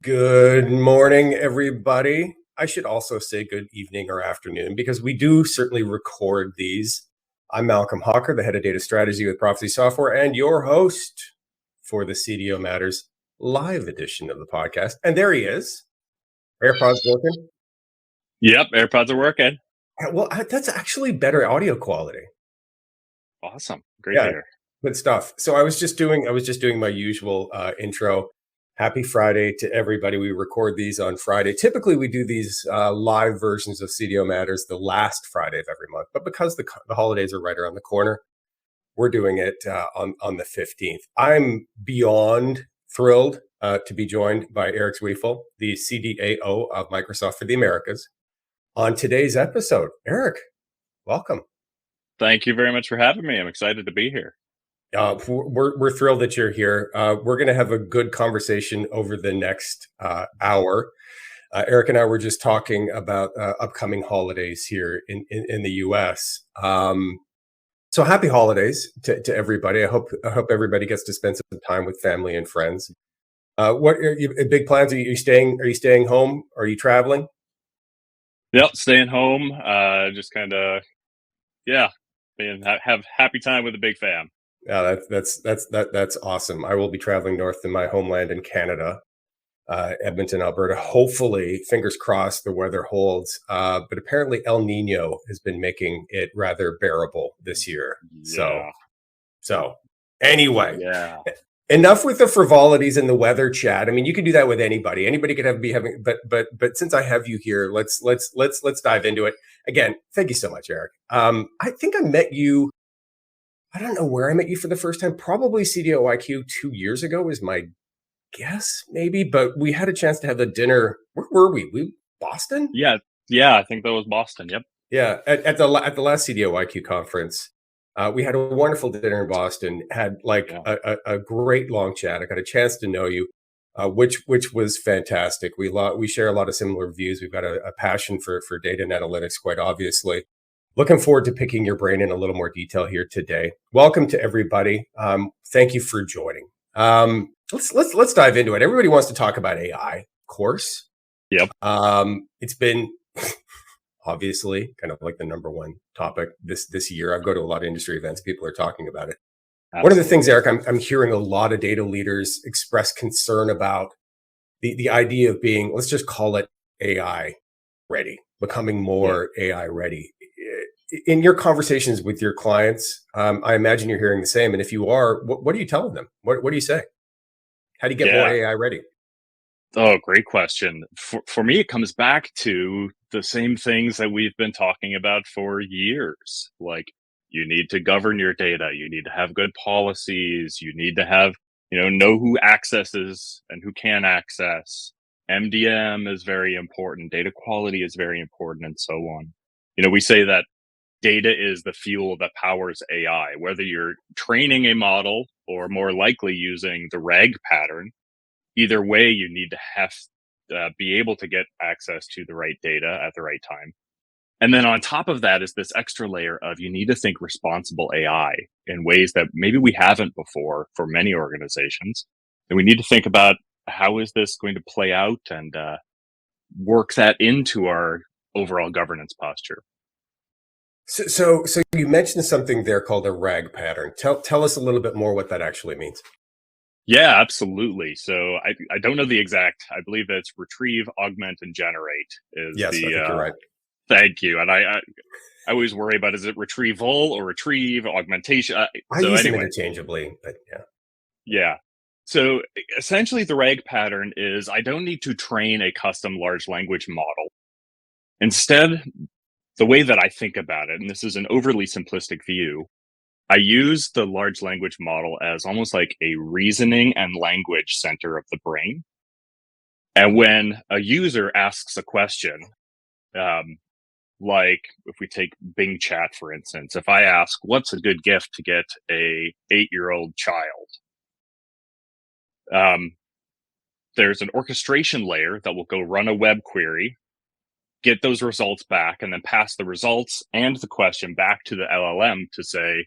Good morning, everybody. I should also say good evening or afternoon because we do certainly record these. I'm Malcolm Hawker, the head of data strategy with Prophecy Software, and your host for the CDO Matters live edition of the podcast. And there he is. AirPods working? Yep, AirPods are working. Well, that's actually better audio quality. Awesome. Great to hear. Good stuff. So I was just doing my usual intro. Happy Friday to everybody. We record these on Friday. Typically, we do these live versions of CDO Matters the last Friday of every month. But because the holidays are right around the corner, we're doing it on the 15th. I'm beyond thrilled to be joined by Erik Zwiefel, the CDAO of Microsoft for the Americas, on today's episode. Erik, welcome. Thank you very much for having me. I'm excited to be here. We're thrilled that you're here. We're going to have a good conversation over the next hour. Erik and I were just talking about upcoming holidays here in the U.S. So happy holidays to everybody. I hope everybody gets to spend some time with family and friends. What are you, big plans? Are you staying home? Are you traveling? Yep, staying home. Just kind of, have happy time with the big fam. Yeah, that's awesome. I will be traveling north to my homeland in Canada, Edmonton, Alberta. Hopefully, fingers crossed, the weather holds. But apparently, El Nino has been making it rather bearable this year. Yeah. So anyway, enough with the frivolities and the weather chat. I mean, you could do that with anybody. Anybody could be having, but since I have you here, let's dive into it. Again, thank you so much, Erik. I think I met you. I don't know where I met you for the first time. Probably CDO IQ 2 years ago is my guess, maybe. But we had a chance to have a dinner. Where were we? Boston? Yeah. I think that was Boston. Yep. Yeah, at the last CDO IQ conference, we had a wonderful dinner in Boston. Had a great long chat. I got a chance to know you, which was fantastic. We share a lot of similar views. We've got a passion for data and analytics, quite obviously. Looking forward to picking your brain in a little more detail here today. Welcome to everybody. Thank you for joining. Let's dive into it. Everybody wants to talk about AI, of course. Yep. It's been obviously kind of like the number one topic this year. I go to a lot of industry events. People are talking about it. Absolutely. One of the things, Erik, I'm hearing a lot of data leaders express concern about the idea of being, let's just call it AI ready, becoming more AI ready. In your conversations with your clients, I imagine you're hearing the same. And if you are, what are you telling them? What do you say? How do you get more AI ready? Oh, great question. For me, it comes back to the same things that we've been talking about for years. Like, you need to govern your data. You need to have good policies. You need to have, know who accesses and who can access. MDM is very important. Data quality is very important, and so on. We say that data is the fuel that powers AI, whether you're training a model or more likely using the RAG pattern. Either way, you need to be able to get access to the right data at the right time. And then on top of that is this extra layer of you need to think responsible AI in ways that maybe we haven't before for many organizations. And we need to think about how is this going to play out and work that into our overall governance posture. So you mentioned something there called a RAG pattern. Tell us a little bit more what that actually means. Yeah, absolutely. So I don't know the exact. I believe it's retrieve, augment, and generate is yes, I think you're right. Thank you. And I always worry about, is it retrieval or retrieve, augmentation? I use them interchangeably, but yeah. Yeah. So essentially the RAG pattern is I don't need to train a custom large language model. Instead, the way that I think about it, and this is an overly simplistic view, I use the large language model as almost like a reasoning and language center of the brain. And when a user asks a question, like if we take Bing Chat, for instance, if I ask, what's a good gift to get a 8-year-old child? There's an orchestration layer that will go run a web query, get those results back, and then pass the results and the question back to the LLM to say,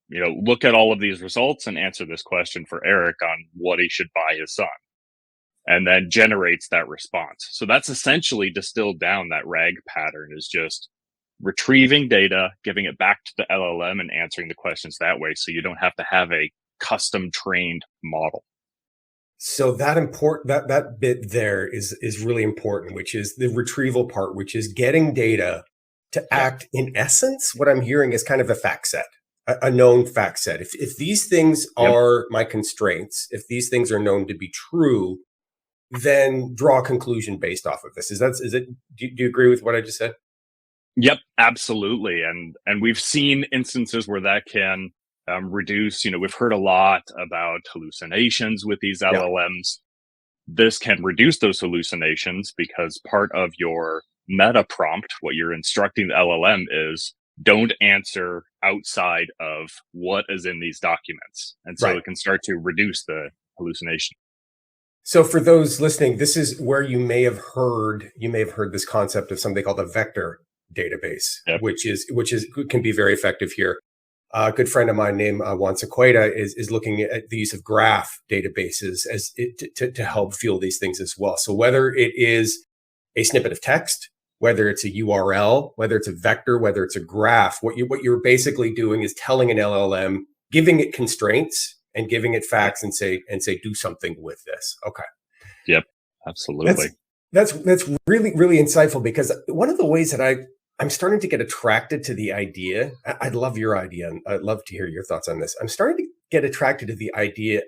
look at all of these results and answer this question for Erik on what he should buy his son. and then generates that response. So that's essentially distilled down. That RAG pattern is just retrieving data, giving it back to the LLM and answering the questions that way. So you don't have to have a custom trained model. So that bit there is really important, which is the retrieval part, which is getting data to act. In essence, what I'm hearing is kind of a fact set, a known fact set. If these things are my constraints, if these things are known to be true, then draw a conclusion based off of this. Do you agree with what I just said? Yep, absolutely. And we've seen instances where that can reduce, we've heard a lot about hallucinations with these LLMs. This can reduce those hallucinations because part of your meta prompt, what you're instructing the LLM is, don't answer outside of what is in these documents. And so it can start to reduce the hallucination. So for those listening, this is where you may have heard this concept of something called a vector database, which can be very effective here. A good friend of mine named Juan Sequeda is looking at the use of graph databases to help fuel these things as well. So whether it is a snippet of text, whether it's a URL, whether it's a vector, whether it's a graph, what you're basically doing is telling an LLM, giving it constraints and giving it facts and say do something with this. Okay. Yep. Absolutely. That's really, really insightful, because one of the ways that I'm starting to get attracted to the idea, I'd love your idea, and I'd love to hear your thoughts on this. I'm starting to get attracted to the idea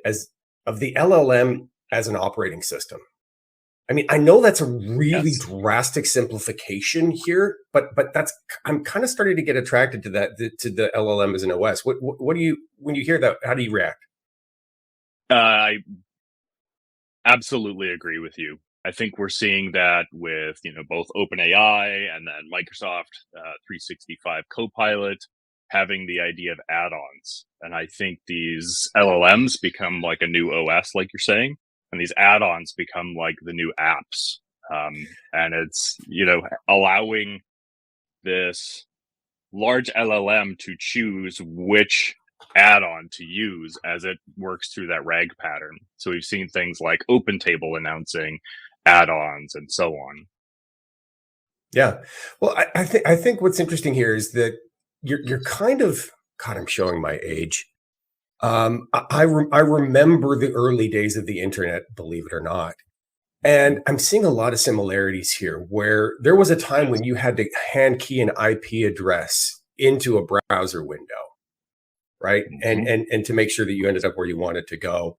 of the LLM as an operating system. I mean, I know that's a really drastic simplification here, but I'm kind of starting to get attracted to that, to the LLM as an OS. What do you, when you hear that, how do you react? I absolutely agree with you. I think we're seeing that with, both OpenAI and then Microsoft 365 Copilot having the idea of add-ons. And I think these LLMs become like a new OS, like you're saying, and these add-ons become like the new apps. And it's, allowing this large LLM to choose which add-on to use as it works through that RAG pattern. So we've seen things like OpenTable announcing add-ons and so on. Yeah. Well, I think what's interesting here is that you're kind of, God, I'm showing my age. I remember the early days of the internet, believe it or not. And I'm seeing a lot of similarities here, where there was a time when you had to hand key an IP address into a browser window, right? Mm-hmm. And to make sure that you ended up where you wanted to go.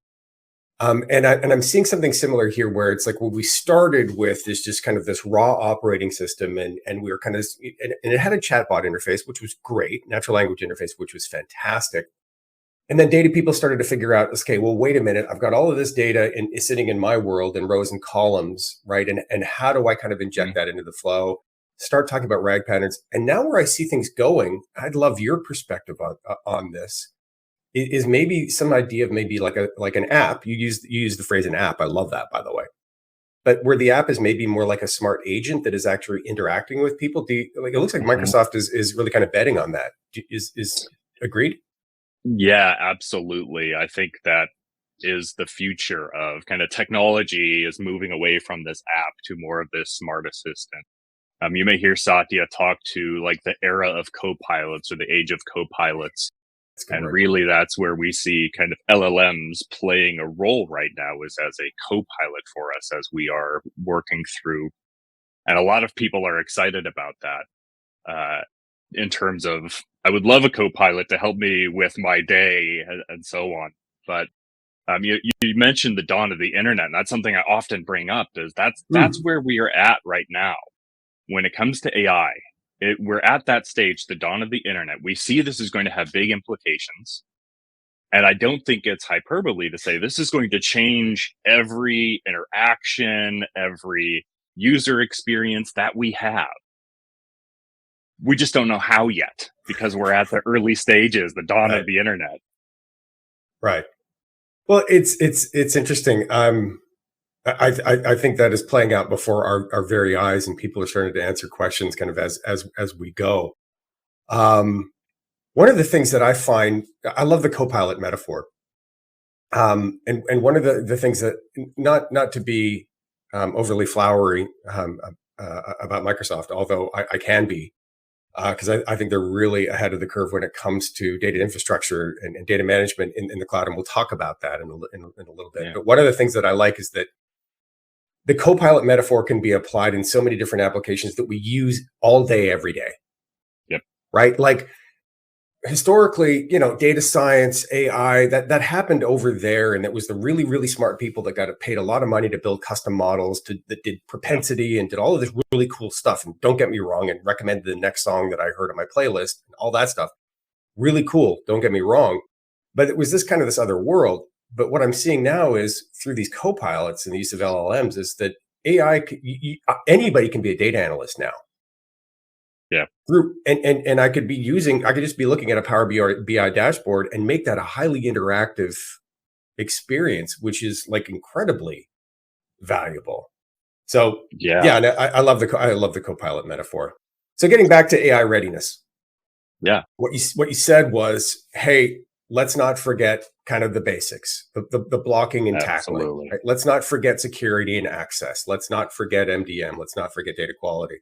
And I'm seeing something similar here, where it's like, well, we started with this just kind of this raw operating system, and we were kind of, and it had a chatbot interface, which was great, natural language interface, which was fantastic. And then data people started to figure out, okay, well, wait a minute, I've got all of this data sitting in my world in rows and columns, right? And how do I kind of inject that into the flow? Start talking about RAG patterns. And now where I see things going, I'd love your perspective on this. Is maybe some idea of maybe like an app. You use the phrase an app. I love that, by the way. But where the app is maybe more like a smart agent that is actually interacting with people. It looks like Microsoft is really kind of betting on that. Is agreed? Yeah, absolutely. I think that is the future of kind of technology, is moving away from this app to more of this smart assistant. You may hear Satya talk to like the era of copilots or the age of copilots. And really, that's where we see kind of LLMs playing a role right now, is as a co-pilot for us as we are working through. And a lot of people are excited about that in terms of, I would love a co-pilot to help me with my day and so on. But you mentioned the dawn of the internet, and that's something I often bring up, is that's where we are at right now. When it comes to AI, we're at that stage, the dawn of the internet. We see this is going to have big implications. And I don't think it's hyperbole to say this is going to change every interaction, every user experience that we have. We just don't know how yet, because we're at the early stages, the dawn of the internet. Right. Well, it's interesting. I think that is playing out before our very eyes, and people are starting to answer questions kind of as we go. One of the things that I find, I love the co-pilot metaphor. And one of the things that, not to be overly flowery about Microsoft, although I can be, because I think they're really ahead of the curve when it comes to data infrastructure and data management in the cloud. And we'll talk about that in a little bit. Yeah. But one of the things that I like is that the Copilot metaphor can be applied in so many different applications that we use all day, every day. Yep. Right? Like, historically, data science, AI, that happened over there, and it was the really, really smart people that got paid a lot of money to build custom models that did propensity and did all of this really cool stuff. And don't get me wrong, and recommended the next song that I heard on my playlist and all that stuff. Really cool. Don't get me wrong, but it was this other world. But what I'm seeing now is through these copilots and the use of LLMs is that AI, anybody can be a data analyst now. Yeah. And I could just be looking at a Power BI dashboard and make that a highly interactive experience, which is like incredibly valuable. So yeah, and I love the Copilot metaphor. So getting back to AI readiness. Yeah. What you said was, hey, let's not forget kind of the basics, the blocking and tackling. Absolutely. Right? Let's not forget security and access. Let's not forget MDM. Let's not forget data quality.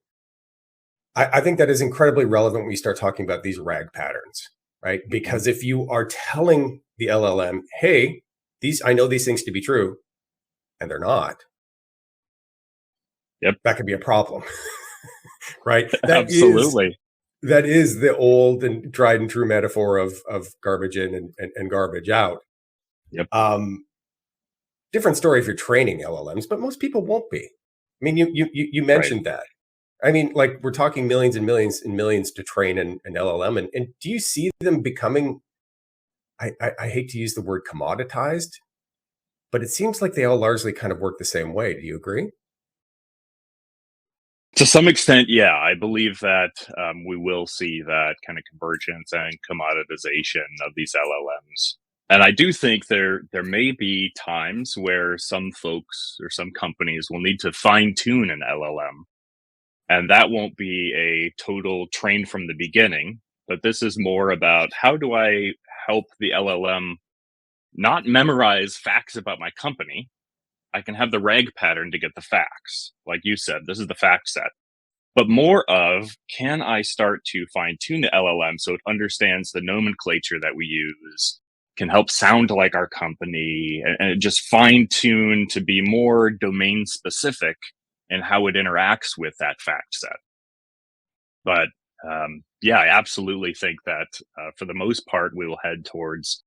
I think that is incredibly relevant when we start talking about these RAG patterns, right? Because if you are telling the LLM, hey, I know these things to be true, and they're not, that could be a problem, right? Absolutely. That is the old and tried and true metaphor of garbage in and garbage out. Yep. Different story if you're training LLMs, but most people won't be. I mean, you mentioned that. I mean, like, we're talking millions and millions and millions to train an LLM. And do you see them becoming, I hate to use the word commoditized, but it seems like they all largely kind of work the same way. Do you agree? To some extent, yeah. I believe that we will see that kind of convergence and commoditization of these LLMs. And I do think there may be times where some folks or some companies will need to fine tune an LLM. And that won't be a total train from the beginning, but this is more about how do I help the LLM not memorize facts about my company. I can have the RAG pattern to get the facts. Like you said, this is the fact set. But more of, can I start to fine tune the LLM so it understands the nomenclature that we use, can help sound like our company, and just fine tune to be more domain specific and how it interacts with that fact set. But yeah, I absolutely think that for the most part, we will head towards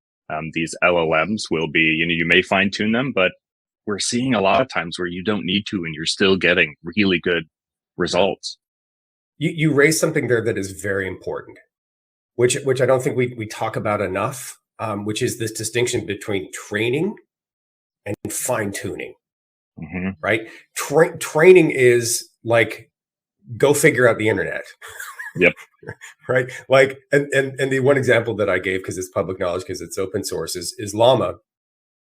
these LLMs will be, you may fine tune them, but we're seeing a lot of times where you don't need to, and you're still getting really good results. You raised something there that is very important, which I don't think we talk about enough, which is this distinction between training and fine tuning. Mm-hmm. Right? Training is like, go figure out the internet. Yep. Right? Like, and the one example that I gave, because it's public knowledge, because it's open source, is Llama.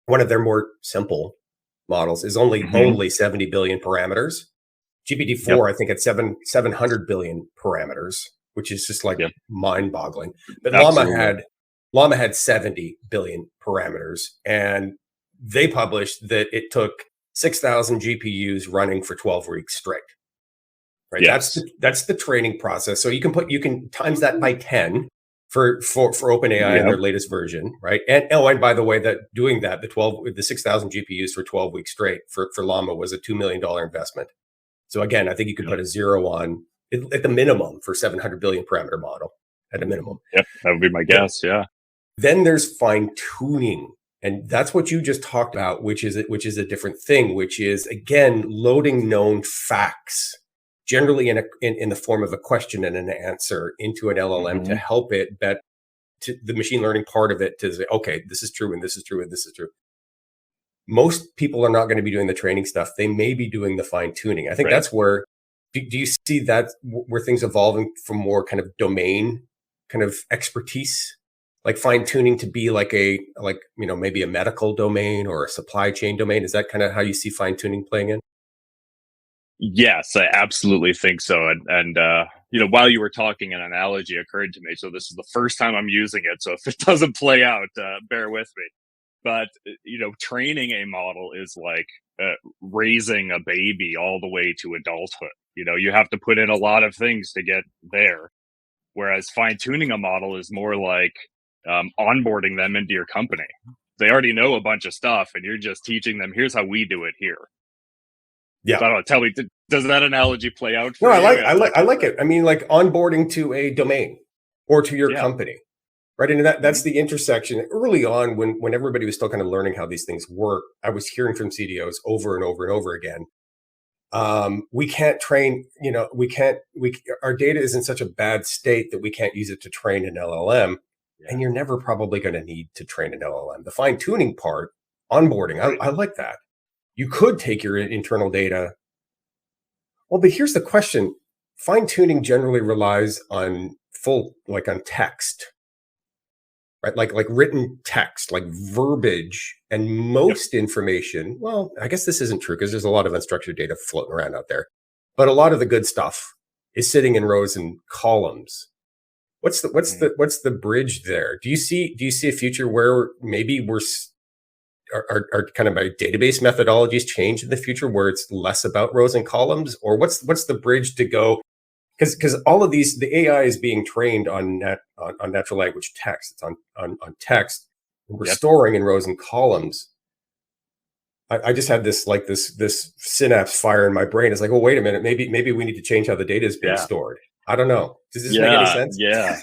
One of their more simple models is only 70 billion parameters. GPT-4, I think it's 700 billion parameters, which is just like mind-boggling. But Llama had 70 billion parameters, and they published that it took 6,000 GPUs running for 12 weeks straight. Right. Yes. That's the training process. So you can times that by 10 for OpenAI and their latest version. Right. And by the way, that doing that, the 6,000 GPUs for 12 weeks straight for Llama was a $2 million investment. So again, I think you could put a zero on at the minimum for 700 billion parameter model at a minimum. Yep. That would be my guess. Yeah. Then there's fine tuning. And that's what you just talked about, which is a different thing, which is, again, loading known facts, generally in the form of a question and an answer, into an LLM to help it to the machine learning part of it to say, okay, this is true and this is true and this is true. Most people are not going to be doing the training stuff. They may be doing the fine tuning. I think that's where, do you see that where things evolving from more kind of domain kind of expertise? Like fine tuning to be maybe a medical domain or a supply chain domain. Is that kind of how you see fine tuning playing in? Yes, I absolutely think so. And while you were talking, an analogy occurred to me. So this is the first time I'm using it. So if it doesn't play out, bear with me. But training a model is like raising a baby all the way to adulthood. You have to put in a lot of things to get there. Whereas fine tuning a model is more like onboarding them into your company. They already know a bunch of stuff, and you're just teaching them. Here's how we do it here. Yeah. So I don't know. Tell me, does that analogy play out for No, you? I like it. I mean, like onboarding to a domain or to your company. Right. And that's the intersection early on when everybody was still kind of learning how these things work. I was hearing from CDOs over and over and over again. We can't train, our data is in such a bad state that we can't use it to train an LLM. Yeah. And you're never probably going to need to train an LLM. The fine tuning part, onboarding, I like that. You could take your internal data. Well, but here's the question. Fine tuning generally relies on on text. Right, like written text, like verbiage, and most information. Well, I guess this isn't true because there's a lot of unstructured data floating around out there, but a lot of the good stuff is sitting in rows and columns. What's the bridge there? Do you see a future where maybe our kind of our database methodologies change in the future, where it's less about rows and columns, or what's the bridge to go? Because all of these, the AI is being trained on natural language text. It's on text. We're storing in rows and columns. I just had this synapse fire in my brain. It's like, well, wait a minute. Maybe we need to change how the data is being stored. I don't know. Does this make any sense? Yeah,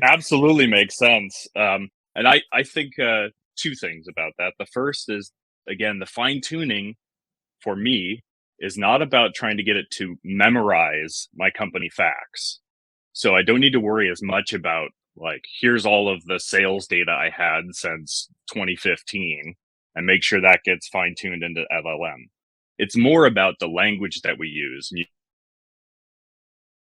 absolutely makes sense. And I think two things about that. The first is, again, the fine tuning for me is not about trying to get it to memorize my company facts. So I don't need to worry as much about like, here's all of the sales data I had since 2015 and make sure that gets fine tuned into LLM. It's more about the language that we use. You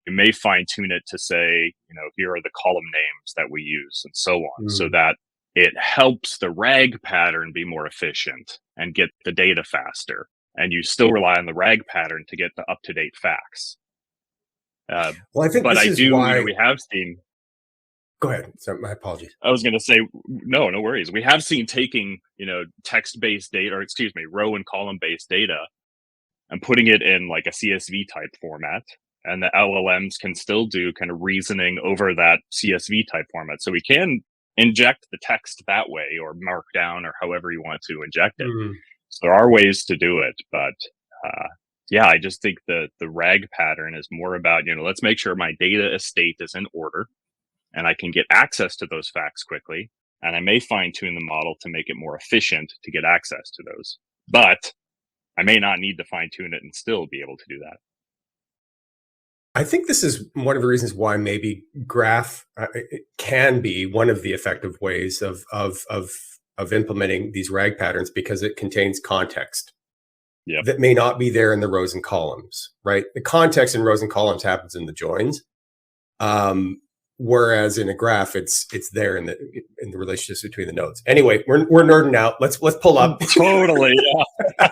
may fine tune it to say, here are the column names that we use and so on, so that it helps the RAG pattern be more efficient and get the data faster. And you still rely on the RAG pattern to get the up-to-date facts. Well, I think but this I is do, why... we have seen... Go ahead. Sorry, my apologies. I was going to say, no worries. We have seen taking, text-based data, or excuse me, row and column-based data and putting it in like a CSV type format. And the LLMs can still do kind of reasoning over that CSV type format. So we can inject the text that way, or markdown, or however you want to inject it. So there are ways to do it, but I just think the RAG pattern is more about, let's make sure my data estate is in order and I can get access to those facts quickly. And I may fine tune the model to make it more efficient to get access to those, but I may not need to fine tune it and still be able to do that. I think this is one of the reasons why maybe graph can be one of the effective ways of implementing these RAG patterns, because it contains context that may not be there in the rows and columns, right? The context in rows and columns happens in the joins. Whereas in a graph, it's there in the relationships between the nodes. Anyway, we're nerding out. Let's pull up. Totally. Yeah.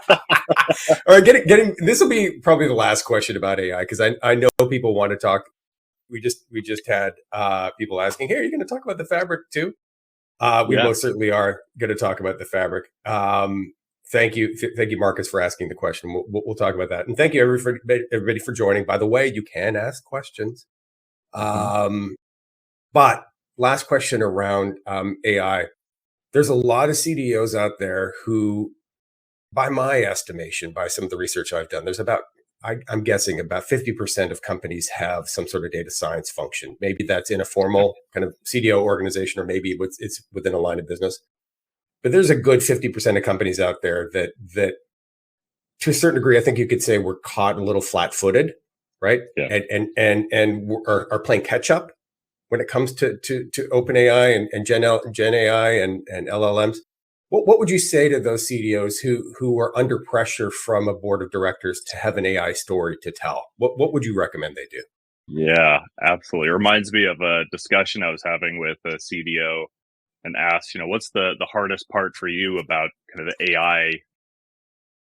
All right, getting this will be probably the last question about AI, because I know people want to talk. We just had people asking, hey, are you going to talk about the fabric too? We most certainly are going to talk about the fabric. Thank you, Marcus, for asking the question. We'll talk about that, and thank you everybody for joining. By the way, you can ask questions. But last question around AI. There's a lot of CDOs out there who, by my estimation, by some of the research I've done, there's I'm guessing about 50% of companies have some sort of data science function. Maybe that's in a formal kind of CDO organization, or maybe it's within a line of business. But there's a good 50% of companies out there that to a certain degree, I think you could say we're caught a little flat-footed, right? Yeah. And are playing catch up when it comes to OpenAI and Gen AI and LLMs. What would you say to those CDOs who are under pressure from a board of directors to have an AI story to tell? What would you recommend they do? Yeah, absolutely. It reminds me of a discussion I was having with a CDO, and asked, what's the hardest part for you about kind of the AI,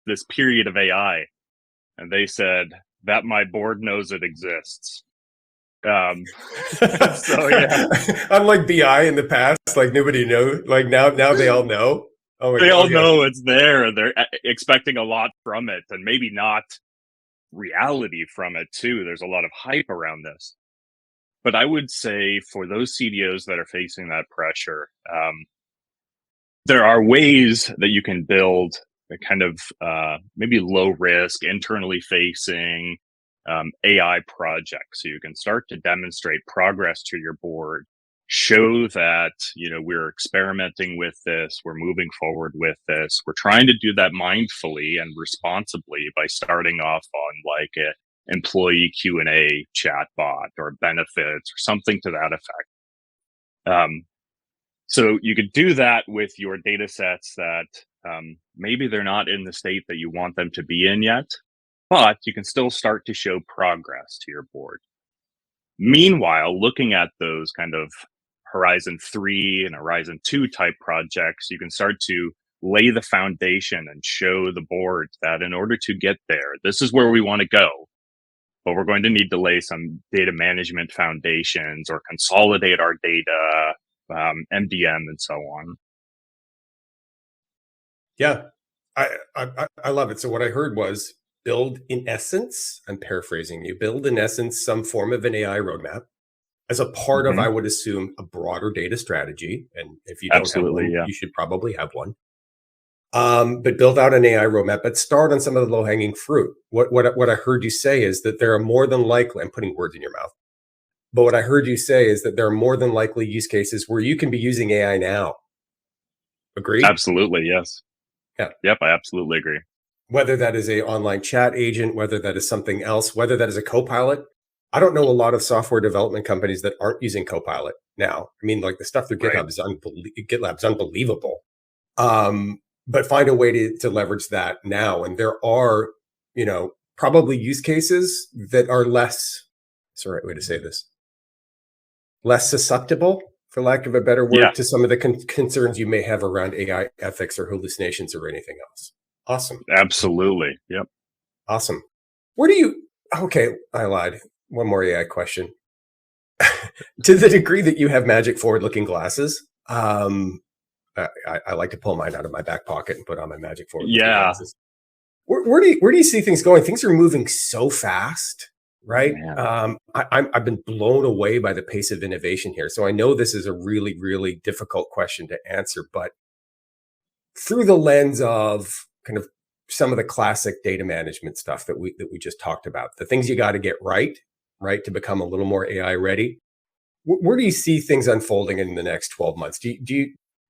this period of AI? And they said that my board knows it exists. Um, so yeah, Unlike BI in the past, like nobody knows. Like now they all know. Oh my they god! Oh all yeah, know it's there, and they're expecting a lot from it, and maybe not reality from it too. There's a lot of hype around this. But I would say for those CDOs that are facing that pressure, there are ways that you can build a kind of maybe low risk, internally facing AI project. So you can start to demonstrate progress to your board, show that, we're experimenting with this, we're moving forward with this. We're trying to do that mindfully and responsibly by starting off on like a employee Q&A chatbot or benefits or something to that effect. So you could do that with your data sets that maybe they're not in the state that you want them to be in yet, but you can still start to show progress to your board. Meanwhile, looking at those kind of Horizon 3 and Horizon 2 type projects, you can start to lay the foundation and show the board that in order to get there, this is where we want to go. But we're going to need to lay some data management foundations or consolidate our data, MDM, and so on. yeah. I love it. So what I heard was build in essence. I'm paraphrasing you. Build in essence some form of an AI roadmap as a part of, I would assume, a broader data strategy. And if you don't Absolutely, have one, yeah. you should probably have one. But build out an AI roadmap, but start on some of the low hanging fruit. What I heard you say is that there are more than likely, I'm putting words in your mouth, but what I heard you say is that there are more than likely use cases where you can be using AI now. Agree? Absolutely, yes. Yeah. Yep, I absolutely agree. Whether that is a online chat agent, whether that is something else, whether that is a Copilot. I don't know a lot of software development companies that aren't using Copilot now. I mean, like the stuff through Right. GitLab's unbelievable. But find a way to leverage that now. And there are, probably use cases that are less, what's the right way to say this? Less susceptible, for lack of a better word, Yeah. to some of the concerns you may have around AI ethics or hallucinations or anything else. Awesome. Absolutely. Yep. Awesome. Okay, I lied. One more AI question. To the degree that you have magic forward looking glasses, I like to pull mine out of my back pocket and put on my magic forward looking glasses. Where do you see things going? Things are moving so fast, right? I've been blown away by the pace of innovation here. So I know this is a really, really difficult question to answer, but through the lens of kind of some of the classic data management stuff that we just talked about, the things you got to get right to become a little more AI ready. Where do you see things unfolding in the next 12 months? Do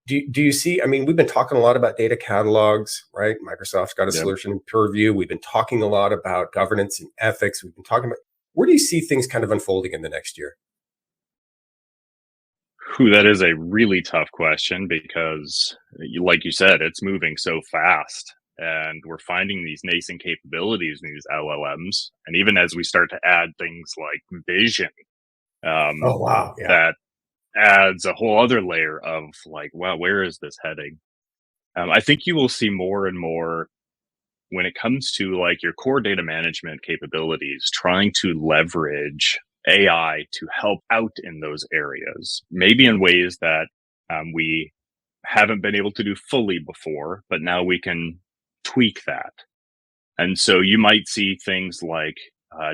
you see, I mean, we've been talking a lot about data catalogs, right? Microsoft's got a solution in Purview. We've been talking a lot about governance and ethics. We've been talking about, where do you see things kind of unfolding in the next year? That is a really tough question because, like you said, it's moving so fast. And we're finding these nascent capabilities in these LLMs. And even as we start to add things like vision, Oh, wow. Yeah. that adds a whole other layer of like, wow, where is this heading? I think you will see more and more when it comes to like your core data management capabilities, trying to leverage AI to help out in those areas, maybe in ways that we haven't been able to do fully before, but now we can tweak that. And so you might see things like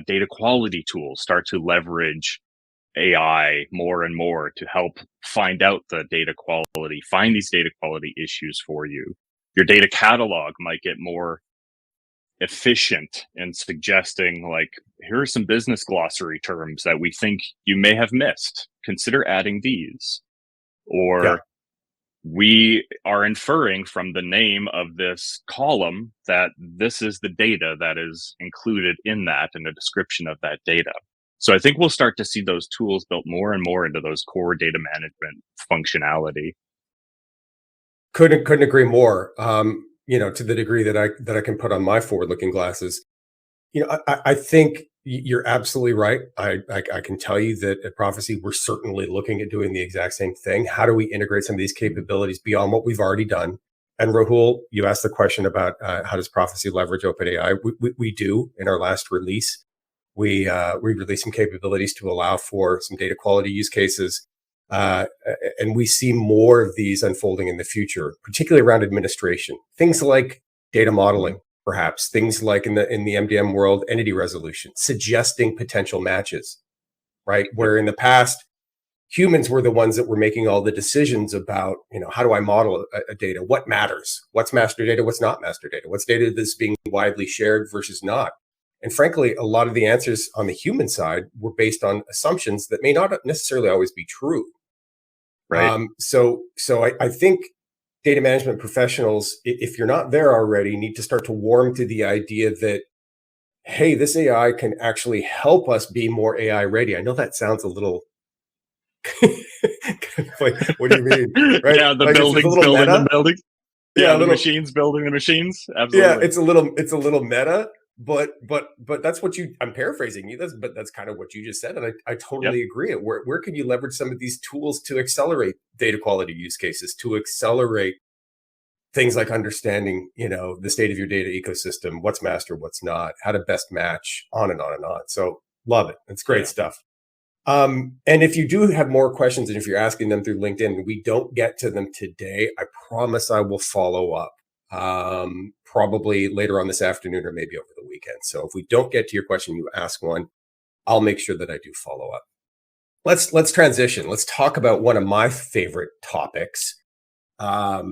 data quality tools start to leverage AI more and more to help find out the data quality, find these data quality issues for you. Your data catalog might get more efficient in suggesting, like, here are some business glossary terms that we think you may have missed. Consider adding these. Or we are inferring from the name of this column that this is the data that is included in that and the description of that data. So I think we'll start to see those tools built more and more into those core data management functionality. Couldn't agree more. To the degree that I can put on my forward-looking glasses, I think you're absolutely right. I can tell you that at Prophecy, we're certainly looking at doing the exact same thing. How do we integrate some of these capabilities beyond what we've already done? And Rahul, you asked the question about how does Prophecy leverage OpenAI? We do in our last release. We released some capabilities to allow for some data quality use cases. And we see more of these unfolding in the future, particularly around administration. Things like data modeling, perhaps things like in the MDM world, entity resolution, suggesting potential matches, right? Where in the past, humans were the ones that were making all the decisions about, how do I model a data? What matters? What's master data? What's not master data? What's data that's being widely shared versus not? And frankly, a lot of the answers on the human side were based on assumptions that may not necessarily always be true. Right. So I think data management professionals, if you're not there already, need to start to warm to the idea that, hey, this AI can actually help us be more AI ready. I know that sounds a little like, what do you mean? Right? Yeah, the like buildings building the buildings. Yeah, the machines building the machines. Absolutely. Yeah, it's a little meta, but that's what I'm paraphrasing you. But that's kind of what you just said, and I totally agree. Where can you leverage some of these tools to accelerate data quality use cases, to accelerate things like understanding, the state of your data ecosystem, what's master, what's not, how to best match, on and on and on. So love it. It's great stuff. And if you do have more questions, and if you're asking them through LinkedIn and we don't get to them today, I promise I will follow up. Probably later on this afternoon or maybe over the weekend. So if we don't get to your question, you ask one, I'll make sure that I do follow up. Let's transition. Let's talk about one of my favorite topics. I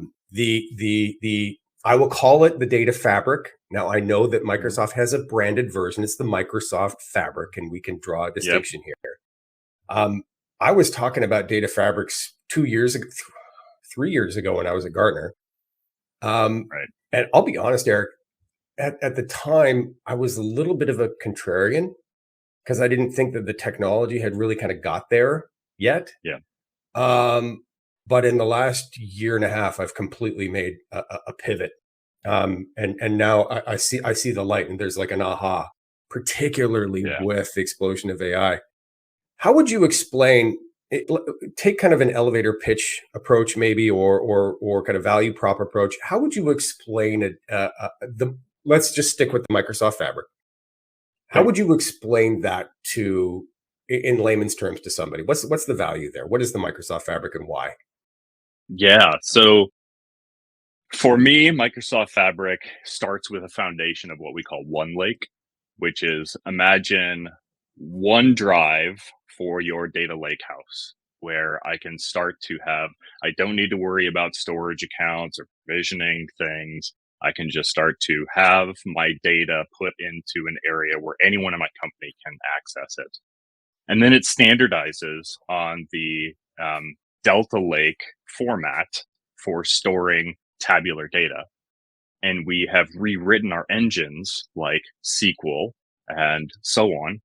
will call it the data fabric. Now I know that Microsoft has a branded version. It's the Microsoft Fabric, and we can draw a distinction here. I was talking about data fabrics 3 years ago when I was at Gartner. Right. And I'll be honest, Erik, at the time, I was a little bit of a contrarian because I didn't think that the technology had really kind of got there yet. Yeah. But in the last year and a half, I've completely made a pivot. And now I see the light, and there's like an aha, particularly with the explosion of AI. How would you explain it? Take kind of an elevator pitch approach, maybe, or kind of value prop approach. How would you explain it? Let's just stick with the Microsoft Fabric. How would you explain that in layman's terms to somebody? What's the value there? What is the Microsoft Fabric and why? Yeah. So for me, Microsoft Fabric starts with a foundation of what we call One Lake, which is imagine one drive for your data lake house, where I can start to I don't need to worry about storage accounts or provisioning things. I can just start to have my data put into an area where anyone in my company can access it. And then it standardizes on the Delta Lake format for storing tabular data. And we have rewritten our engines like SQL and so on,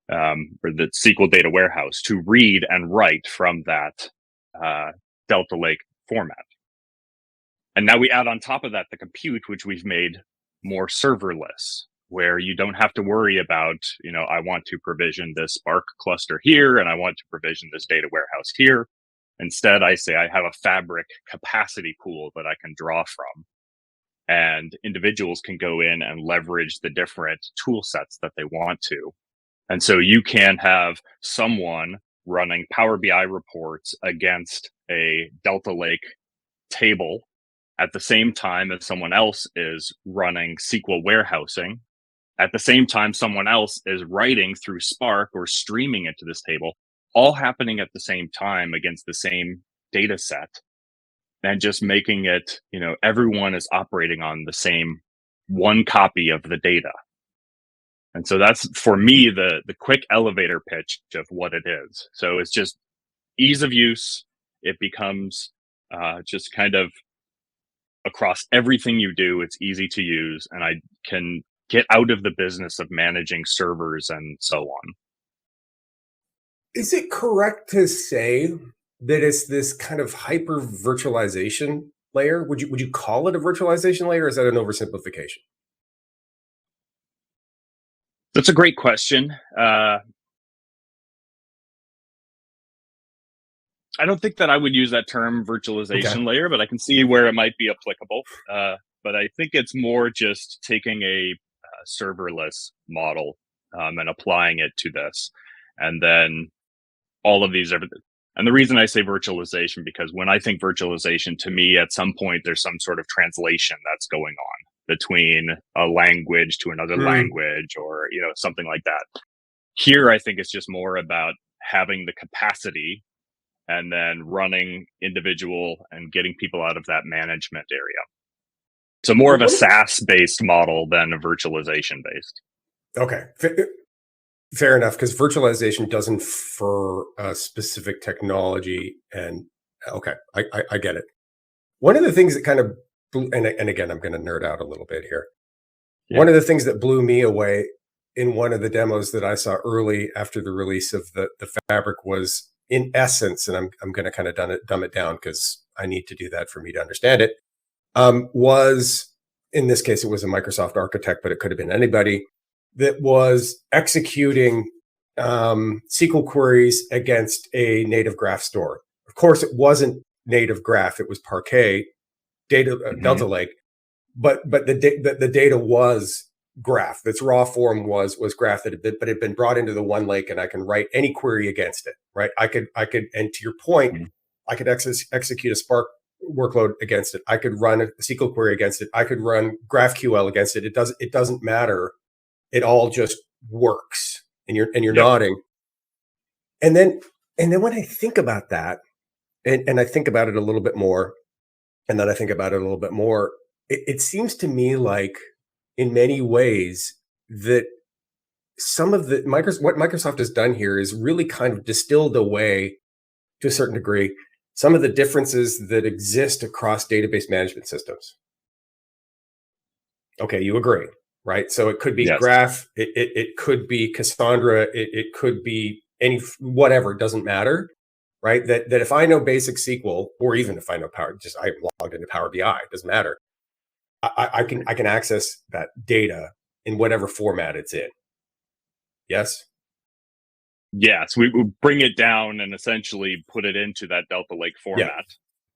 or the SQL data warehouse, to read and write from that Delta Lake format. And now we add on top of that the compute, which we've made more serverless, where you don't have to worry about, I want to provision this Spark cluster here, and I want to provision this data warehouse here. Instead, I say I have a Fabric capacity pool that I can draw from, and individuals can go in and leverage the different tool sets that they want to. And so you can have someone running Power BI reports against a Delta Lake table at the same time as someone else is running SQL warehousing. At the same time, someone else is writing through Spark or streaming it to this table, all happening at the same time against the same data set, and just making it, everyone is operating on the same one copy of the data. And so that's, for me, the quick elevator pitch of what it is. So it's just ease of use. It becomes just kind of across everything you do, it's easy to use, and I can get out of the business of managing servers and so on. Is it correct to say that it's this kind of hyper virtualization layer? Would you call it a virtualization layer, or is that an oversimplification? That's a great question. I don't think that I would use that term virtualization layer, but I can see where it might be applicable. But I think it's more just taking a serverless model and applying it to this. And then all of these, and the reason I say virtualization, because when I think virtualization, to me, at some point, there's some sort of translation that's going on between a language to another language, or, something like that. Here, I think it's just more about having the capacity and then running individual and getting people out of that management area. So more of a SaaS-based model than a virtualization-based. Okay. Fair enough, because virtualization does infer a specific technology. And okay, I get it. One of the things that kind of, and again, I'm going to nerd out a little bit here. Yeah. One of the things that blew me away in one of the demos that I saw early after the release of the Fabric was, in essence, and I'm going to kind of dumb it down because I need to do that for me to understand it, was, in this case, it was a Microsoft architect, but it could have been anybody, that was executing SQL queries against a native graph store. Of course, it wasn't native graph; it was Parquet data, Delta Lake, but the data was graph. Its raw form was graph that had been brought into the one lake, and I can write any query against it. Right? I could, and to your point, I could execute a Spark workload against it. I could run a SQL query against it. I could run GraphQL against it. It doesn't matter. It all just works, and you're nodding. And then when I think about that, and I think about it a little bit more, and then I think about it a little bit more, it seems to me like, in many ways, that some of what Microsoft has done here is really kind of distilled away, to a certain degree, some of the differences that exist across database management systems. Okay, you agree, right? So it could be Graph, it could be Cassandra, it could be any, whatever, it doesn't matter, right? That if I know basic SQL, or even if I know I logged into Power BI, it doesn't matter. I can access that data in whatever format it's in. Yes? Yes, we bring it down and essentially put it into that Delta Lake format,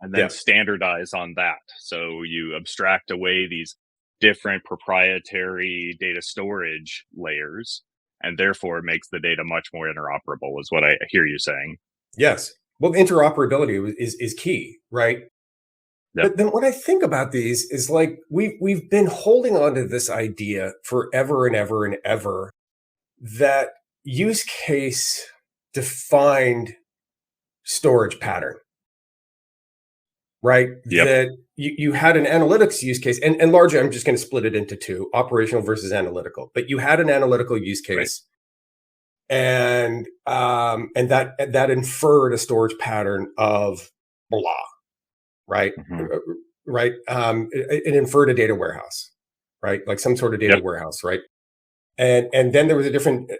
and then standardize on that. So you abstract away these different proprietary data storage layers, and therefore it makes the data much more interoperable, is what I hear you saying. Yes. Well, interoperability is key, right? Yep. But then what I think about these is, like, we've been holding on to this idea forever and ever and ever that use case defined storage pattern, right? Yep. That you had an analytics use case, and largely I'm just going to split it into two, operational versus analytical. But you had an analytical use case, right, and that inferred a storage pattern of blah. Right. Right. It inferred a data warehouse, right? Like some sort of data warehouse. Right. And then there was a different,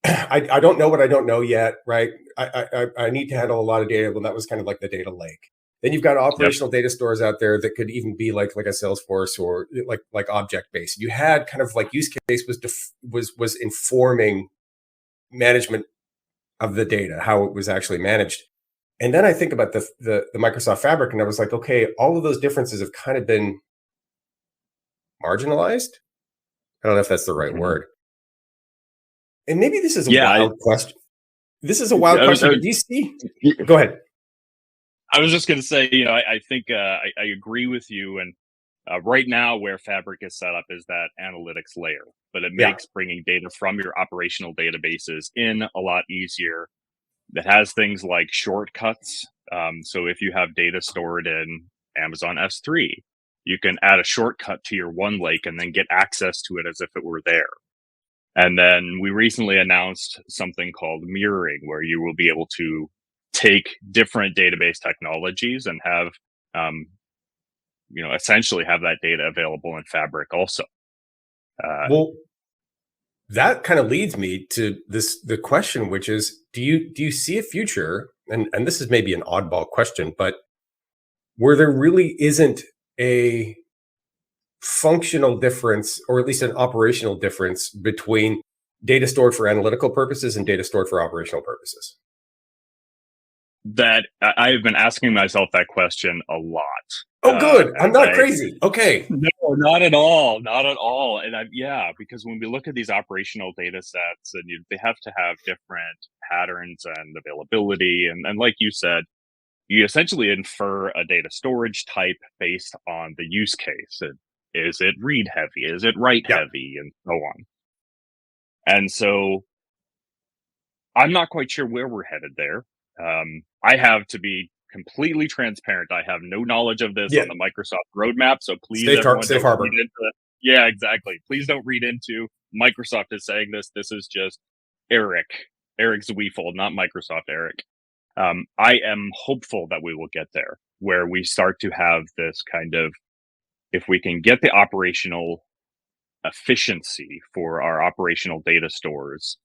I don't know what I don't know yet. Right. I need to handle a lot of data. Well, that was kind of like the data lake. Then you've got operational data stores out there that could even be like a Salesforce, or like object based. You had kind of like use case was informing management of the data, how it was actually managed. And then I think about the Microsoft Fabric, and I was like, okay, all of those differences have kind of been marginalized. I don't know if that's the right word. And maybe this is a wild question. This is a wild question. Do you see? Go ahead. I was just going to say, I think I agree with you. And right now, where Fabric is set up is that analytics layer, but it makes bringing data from your operational databases in a lot easier. That has things like shortcuts. So if you have data stored in Amazon S3, you can add a shortcut to your one lake and then get access to it as if it were there. And then we recently announced something called mirroring, where you will be able to take different database technologies and have, essentially have that data available in Fabric also. Well, that kind of leads me to the question, which is, do you see a future, and this is maybe an oddball question, but where there really isn't a functional difference, or at least an operational difference, between data stored for analytical purposes and data stored for operational purposes? That I have been asking myself that question a lot. Oh, good. I'm As not I crazy. Okay. No, not at all, not at all. And because when we look at these operational data sets, and they have to have different patterns and availability, and like you said, you essentially infer a data storage type based on the use case. Is it read heavy? Is it write Yeah. heavy? And so on. And so I'm not quite sure where we're headed there. I have to be completely transparent. I have no knowledge of this Yeah. on the Microsoft roadmap. So please, Safe everyone, don't harbor. read into it. Yeah, exactly. Please don't read into Microsoft is saying this. This is just Erik Zwiefel, not Microsoft Erik. I am hopeful that we will get there, where we start to have this kind of, if we can get the operational efficiency for our operational data stores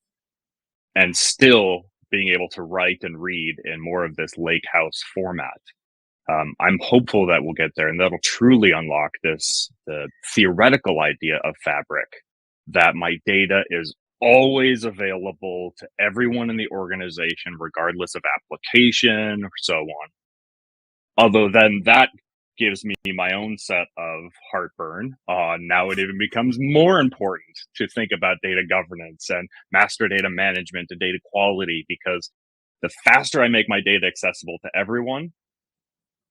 and still being able to write and read in more of this lake house format. I'm hopeful that we'll get there, and that'll truly unlock the theoretical idea of Fabric, that my data is always available to everyone in the organization, regardless of application or so on. Although then that gives me my own set of heartburn. Now it even becomes more important to think about data governance and master data management and data quality, because the faster I make my data accessible to everyone,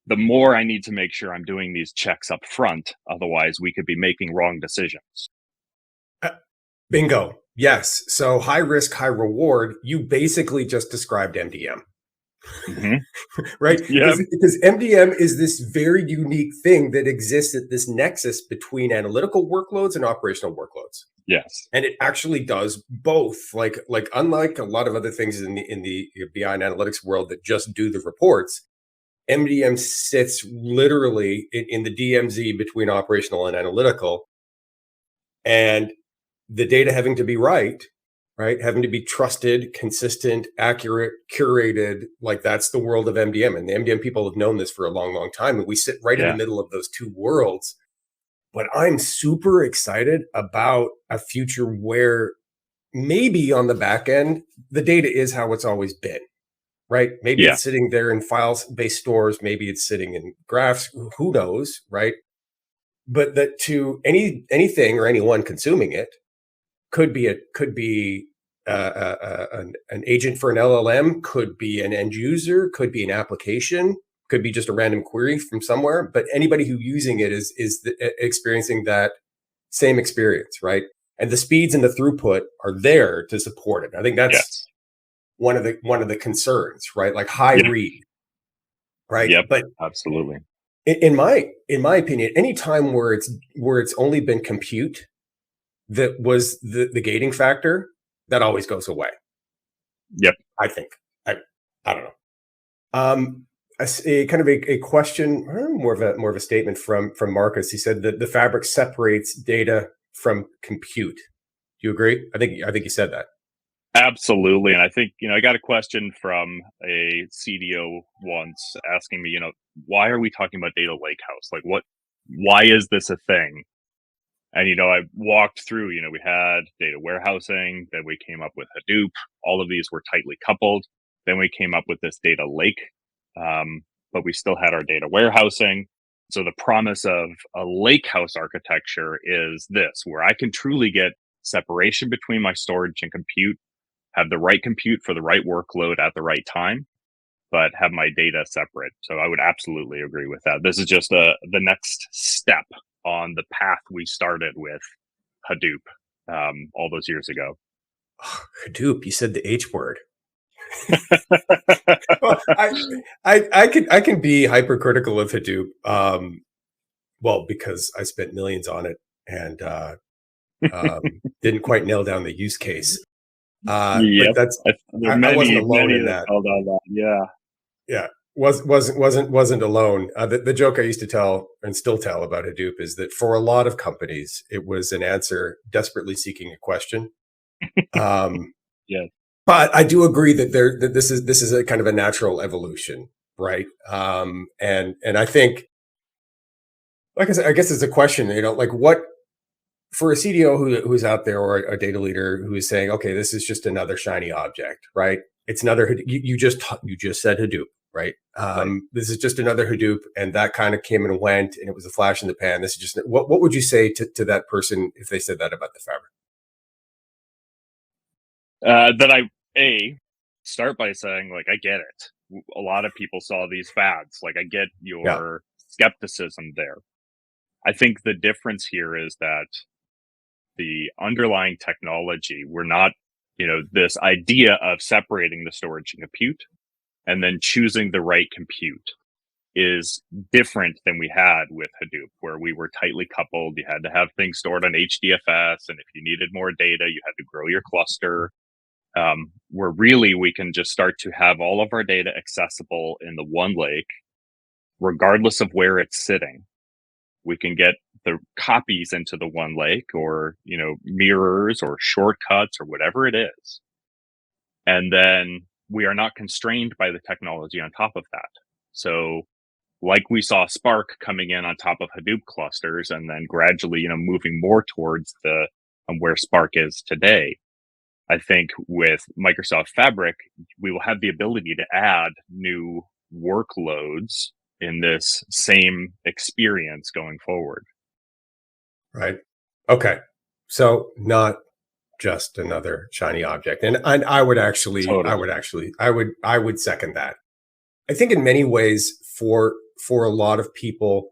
the more I need to make sure I'm doing these checks up front. Otherwise, we could be making wrong decisions. Bingo. Yes. So high risk, high reward. You basically just described MDM. Mm-hmm. Right? Yeah. Because MDM is this very unique thing that exists at this nexus between analytical workloads and operational workloads. Yes. And it actually does both. Like unlike a lot of other things in the BI and analytics world that just do the reports, MDM sits literally in the DMZ between operational and analytical, and the data having to be right, having to be trusted, consistent, accurate, curated. Like that's the world of MDM, and the MDM people have known this for a long, long time, and we sit right in the middle of those two worlds. But I'm super excited about a future where maybe on the back end, the data is how it's always been. Right? Maybe it's sitting there in files-based stores. Maybe it's sitting in graphs. Who knows? Right? But that to anything or anyone consuming it could be an agent for an LLM, could be an end user, could be an application, could be just a random query from somewhere. But anybody who using it is experiencing that same experience, right? And the speeds and the throughput are there to support it. I think that's one of the concerns, right? Like high read, right? Yep, but absolutely. In my opinion, any time where it's only been compute that was the gating factor, that always goes away. Yep, I think. I don't know. A kind of a question, more of a statement from Marcus. He said that the Fabric separates data from compute. Do you agree? I think you said that. Absolutely. And I think, I got a question from a CDO once asking me, why are we talking about data lakehouse? Like why is this a thing? And, I walked through, we had data warehousing, then we came up with Hadoop. All of these were tightly coupled. Then we came up with this data lake, but we still had our data warehousing. So the promise of a lakehouse architecture is this, where I can truly get separation between my storage and compute, have the right compute for the right workload at the right time, but have my data separate. So I would absolutely agree with that. This is just the next step on the path we started with Hadoop all those years ago. Oh, Hadoop, you said the H word. Well, I can be hypercritical of Hadoop. Well, because I spent millions on it and didn't quite nail down the use case. But that's I wasn't alone in that. Yeah, wasn't alone. The joke I used to tell and still tell about Hadoop is that for a lot of companies, it was an answer desperately seeking a question. But I do agree that that this is a kind of a natural evolution, right? And I think, like I said, I guess it's a question, like what for a CDO who's out there, or a data leader who is saying, okay, this is just another shiny object, right? It's another. You just said Hadoop, right? Right. This is just another Hadoop, and that kind of came and went, and it was a flash in the pan. This is just what would you say to that person if they said that about the Fabric? That I start by saying, like, I get it. A lot of people saw these fads. Like, I get Yeah, your skepticism there. I think the difference here is that the underlying technology, we're not, this idea of separating the storage and compute and then choosing the right compute is different than we had with Hadoop, where we were tightly coupled. You had to have things stored on HDFS. And if you needed more data, you had to grow your cluster. Where really we can just start to have all of our data accessible in the one lake, regardless of where it's sitting. We can get the copies into the one lake, or, mirrors or shortcuts or whatever it is. And then we are not constrained by the technology on top of that. So like we saw Spark coming in on top of Hadoop clusters and then gradually, moving more towards the where Spark is today. I think with Microsoft Fabric, we will have the ability to add new workloads in this same experience going forward. right. Okay, so not just another shiny object, and I would actually, Totally. I would second that. I think in many ways, for a lot of people,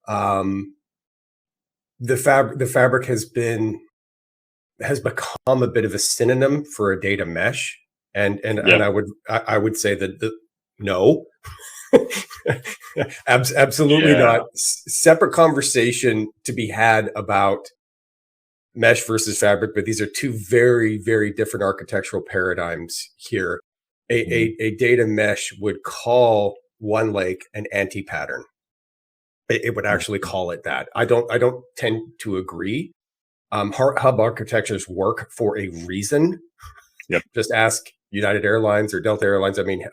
um, the Fabric has become a bit of a synonym for a data mesh, and Yeah, I would say that no, absolutely yeah, not. Separate conversation to be had about mesh versus Fabric, but these are two very, very different architectural paradigms here. mhm, A data mesh would call one lake an anti-pattern. It would actually mhm. call it that. I don't tend to agree. Hub architectures work for a reason. Yep, Just ask United Airlines or Delta Airlines. I mean,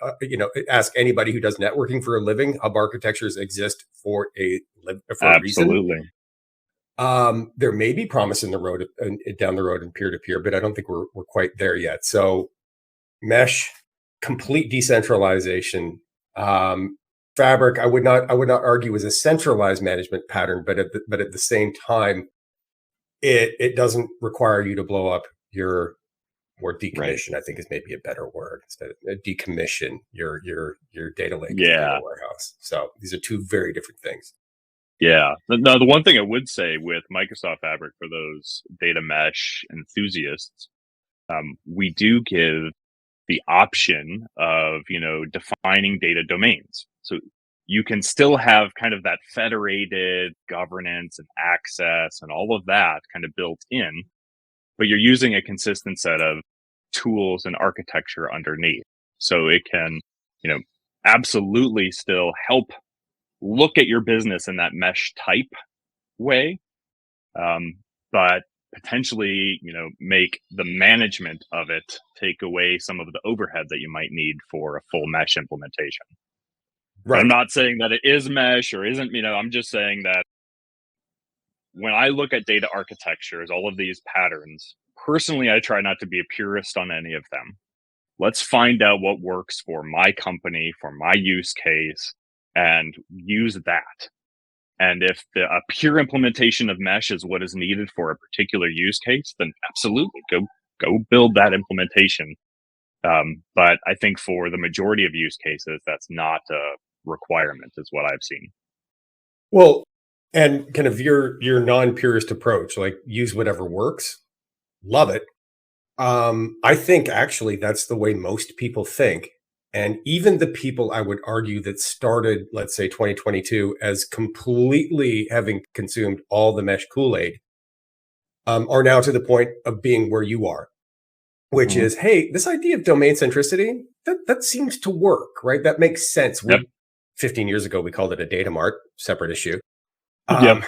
ask anybody who does networking for a living. Hub architectures exist for a reason. absolutely. There may be promise in the road down the road in peer to peer, but I don't think we're quite there yet. So mesh, complete decentralization. Fabric, I would not argue is a centralized management pattern, but at the same time, it doesn't require you to blow up your, or Right. decommission, I think is maybe a better word, instead of decommission your data lake and data Yeah. warehouse. So these are two very different things. Yeah. Now, the one thing I would say with Microsoft Fabric for those data mesh enthusiasts, we do give the option of, defining data domains. So you can still have kind of that federated governance and access and all of that kind of built in, but you're using a consistent set of tools and architecture underneath. So it can, you know, absolutely still help look at your business in that mesh type way, um, but potentially, make the management of it take away some of the overhead that you might need for a full mesh implementation. And I'm Right. not saying that it is mesh or isn't, I'm just saying that when I look at data architectures, all of these patterns, personally, I try not to be a purist on any of them. Let's find out what works for my company, for my use case, and use that. And if a pure implementation of mesh is what is needed for a particular use case, then absolutely go build that implementation. But I think for the majority of use cases, that's not a requirement, is what I've seen. Well, and kind of your non-purist approach, like use whatever works, love it. I think actually that's the way most people think. And even the people I would argue that started, let's say 2022, as completely having consumed all the mesh Kool-Aid, are now to the point of being where you are, which Mhm. is, hey, this idea of domain centricity, that seems to work, right? That makes sense. Yep. 15 years ago, we called it a data mart, separate issue. Yep. Um,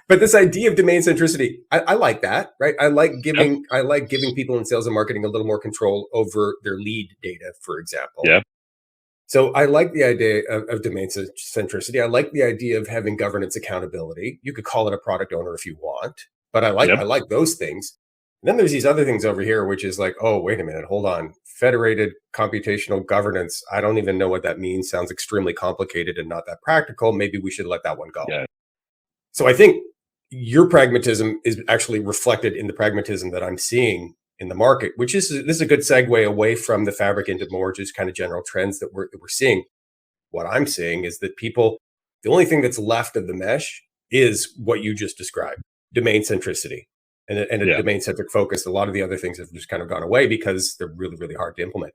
but this idea of domain centricity, I like that, right? Yep. I like giving people in sales and marketing a little more control over their lead data, for example. Yep. So I like the idea of domain centricity. I like the idea of having governance accountability. You could call it a product owner if you want, but I Yep. like those things. then there's these other things over here, which is like, oh, wait a minute, hold on. Federated computational governance. I don't even know what that means. Sounds extremely complicated and not that practical. Maybe we should let that one go. Yeah. So I think your pragmatism is actually reflected in the pragmatism that I'm seeing in the market, which is this is a good segue away from the fabric into more just kind of general trends that we're seeing. What I'm seeing is that people, the only thing that's left of the mesh is what you just described, domain centricity and a Yeah. domain centric focus. A lot of the other things have just kind of gone away because they're really, really hard to implement.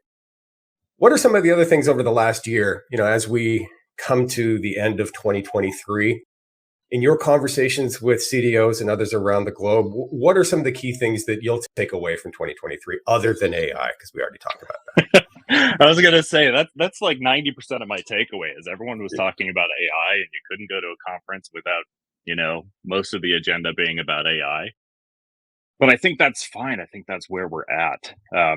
What are some of the other things over the last year, as we come to the end of 2023, in your conversations with CDOs and others around the globe, what are some of the key things that you'll take away from 2023 other than AI? Because we already talked about that. I was gonna say that's like 90% of my takeaway is everyone was talking about AI, and you couldn't go to a conference without most of the agenda being about AI. But I think that's fine. I think that's where we're at. I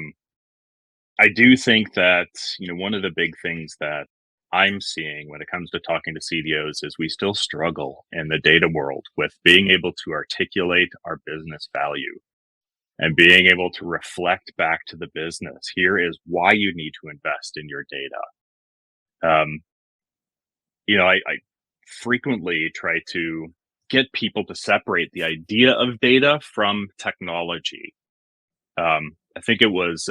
do think that one of the big things that I'm seeing when it comes to talking to CDOs is we still struggle in the data world with being able to articulate our business value and being able to reflect back to the business. Here is why you need to invest in your data. I frequently try to get people to separate the idea of data from technology. I think it was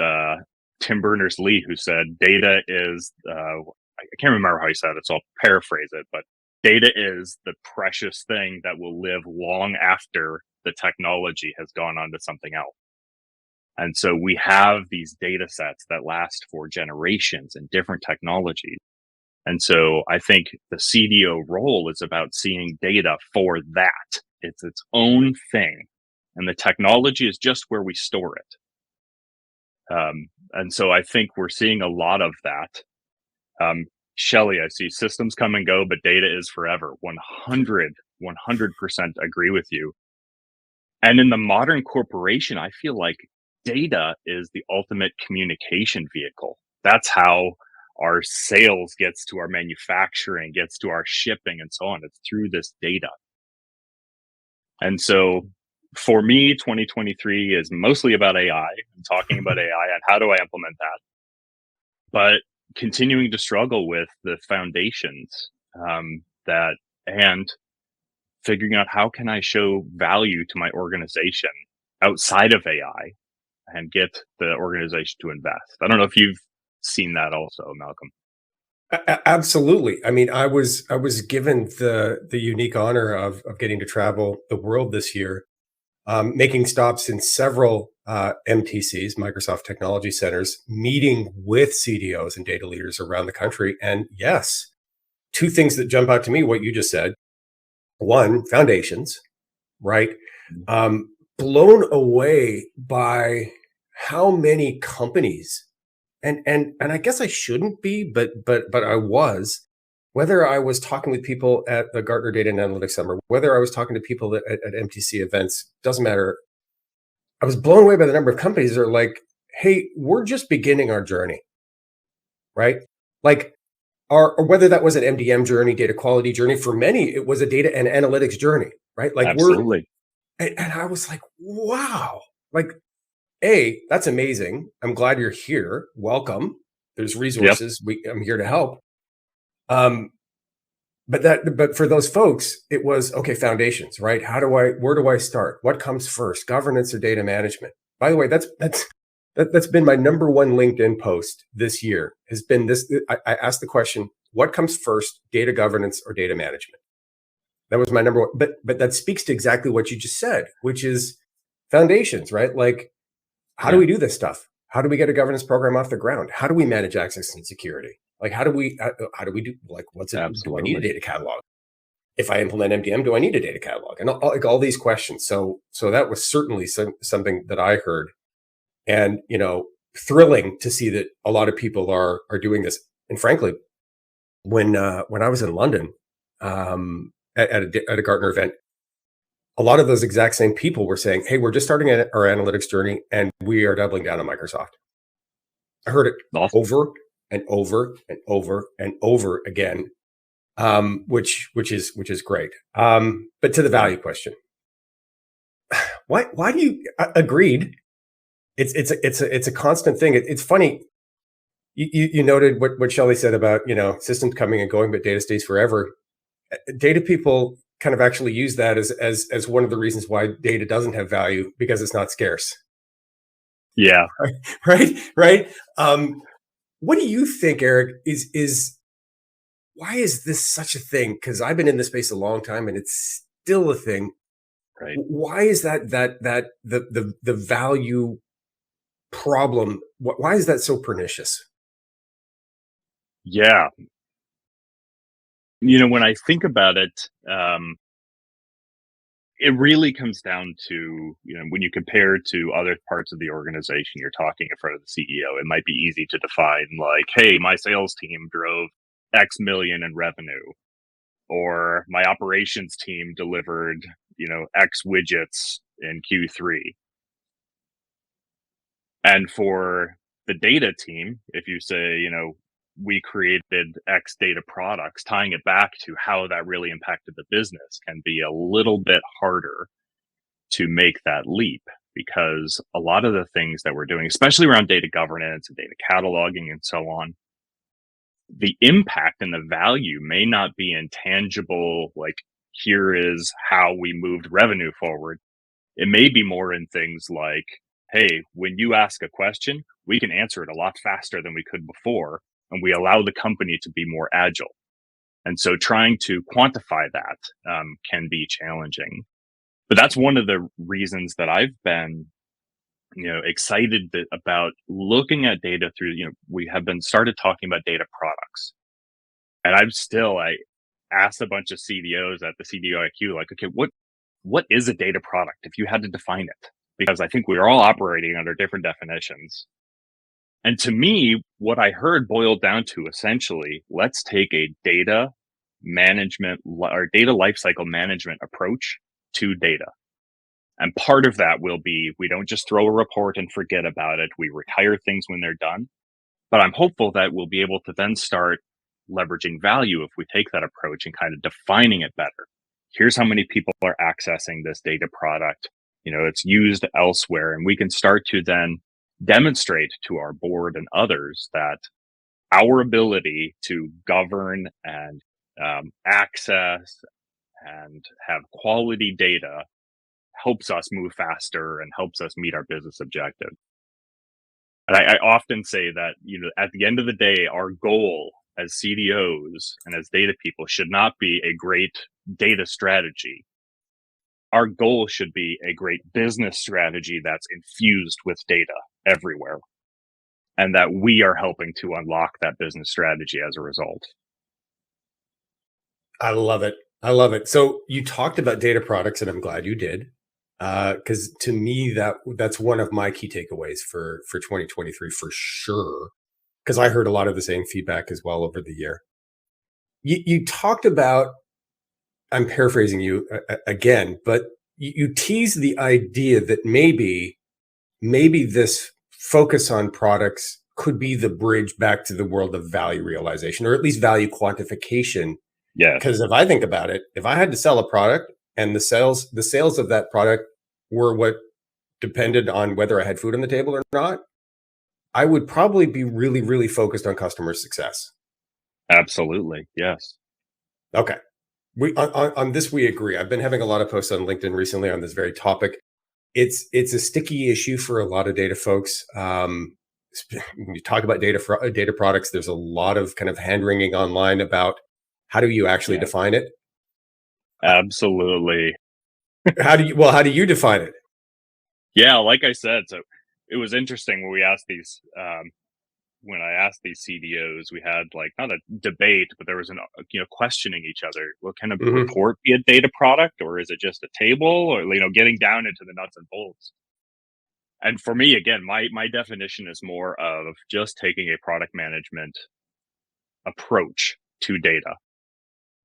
Tim Berners-Lee who said data is, I can't remember how he said it, so I'll paraphrase it, but data is the precious thing that will live long after the technology has gone on to something else. And so we have these data sets that last for generations in different technologies. And so I think the CDO role is about seeing data for that. It's its own thing. And the technology is just where we store it. And so I think we're seeing a lot of that. Shelley, I see systems come and go, but data is forever. 100% agree with you. And in the modern corporation, I feel like data is the ultimate communication vehicle. That's how our sales gets to our manufacturing, gets to our shipping, and so on. It's through this data. And so for me, 2023 is mostly about AI. I'm talking about AI and how do I implement that. But continuing to struggle with the foundations and figuring out how can I show value to my organization outside of AI and get the organization to invest. I don't know if you've seen that also, Malcolm. Absolutely. I mean, I was given the unique honor of getting to travel the world this year, making stops in several MTCs, Microsoft Technology Centers, meeting with CDOs and data leaders around the country. And yes, two things that jump out to me, what you just said. One, foundations, right? Blown away by how many companies, and I guess I shouldn't be, but I was, whether I was talking with people at the Gartner Data and Analytics Summer, whether I was talking to people at MTC events, doesn't matter. I was blown away by the number of companies that are like, hey, we're just beginning our journey, right? Like, or whether that was an MDM journey, data quality journey. For many, it was a data and analytics journey, right? Like Absolutely. and I was like, wow, like, that's amazing. I'm glad you're here. Welcome. There's resources. I'm here to help. But for those folks, it was okay. Foundations, right? Where do I start? What comes first? Governance or data management? By the way, that's been my number one LinkedIn post this year. Has been this. I asked the question: what comes first, data governance or data management? That was my number one. But that speaks to exactly what you just said, which is foundations, right? Like, how do we do this stuff? How do we get a governance program off the ground? How do we manage access and security? Like, how do we do, like, what's it? Absolutely. Do I need a data catalog? If I implement MDM, do I need a data catalog? And all these questions. So that was certainly something that I heard, and thrilling to see that a lot of people are doing this. And frankly, when I was in London at a Gartner event, a lot of those exact same people were saying, hey, we're just starting our analytics journey and we are doubling down on Microsoft. I heard it over and over and over and over again, which is great. But to the value question, Why do you agreed? It's a constant thing. It's funny. You noted what Shelley said about, systems coming and going, but data stays forever. Data people kind of actually use that as one of the reasons why data doesn't have value, because it's not scarce. Yeah. Right. What do you think, Erik, is why is this such a thing? Because I've been in this space a long time and it's still a thing. Right. Why is that the value problem? Why is that so pernicious? Yeah. When I think about it, it really comes down to, when you compare to other parts of the organization, you're talking in front of the CEO. It might be easy to define, like, hey, my sales team drove X million in revenue, or my operations team delivered, X widgets in Q3. And for the data team, if you say, we created X data products, tying it back to how that really impacted the business can be a little bit harder to make that leap, because a lot of the things that we're doing, especially around data governance and data cataloging and so on, the impact and the value may not be intangible, like, here is how we moved revenue forward. It may be more in things like, hey, when you ask a question, we can answer it a lot faster than we could before, and we allow the company to be more agile. And so trying to quantify that can be challenging. But that's one of the reasons that I've been, excited about looking at data through, we have been started talking about data products. And I asked a bunch of CDOs at the CDO IQ, like, okay, what is a data product if you had to define it? Because I think we're all operating under different definitions. And to me, what I heard boiled down to essentially, let's take a data management or data lifecycle management approach to data. And part of that will be, we don't just throw a report and forget about it. We retire things when they're done. But I'm hopeful that we'll be able to then start leveraging value if we take that approach and kind of defining it better. Here's how many people are accessing this data product. It's used elsewhere. And we can start to then demonstrate to our board and others that our ability to govern and access and have quality data helps us move faster and helps us meet our business objective. And I often say that, at the end of the day, our goal as CDOs and as data people should not be a great data strategy. Our goal should be a great business strategy that's infused with data everywhere, and that we are helping to unlock that business strategy as a result. I love it. So you talked about data products, and I'm glad you did, because to me that's one of my key takeaways for 2023 for sure. Because I heard a lot of the same feedback as well over the year. You talked about, I'm paraphrasing you again, but you teased the idea that maybe this focus on products could be the bridge back to the world of value realization, or at least value quantification. Yeah. Because if I think about it, if I had to sell a product and the sales of that product were what depended on whether I had food on the table or not, I would probably be really, really focused on customer success. Absolutely. Yes. Okay. On this, we agree. I've been having a lot of posts on LinkedIn recently on this very topic. It's a sticky issue for a lot of data folks. When you talk about data products, there's a lot of kind of hand wringing online about how do you actually define it? Absolutely. How do you define it? Yeah, like I said, so it was interesting when we asked these, when I asked these CDOs, we had like not a debate, but there was an, questioning each other. Well, can a report be a data product, or is it just a table, or, getting down into the nuts and bolts? And for me, again, my definition is more of just taking a product management approach to data.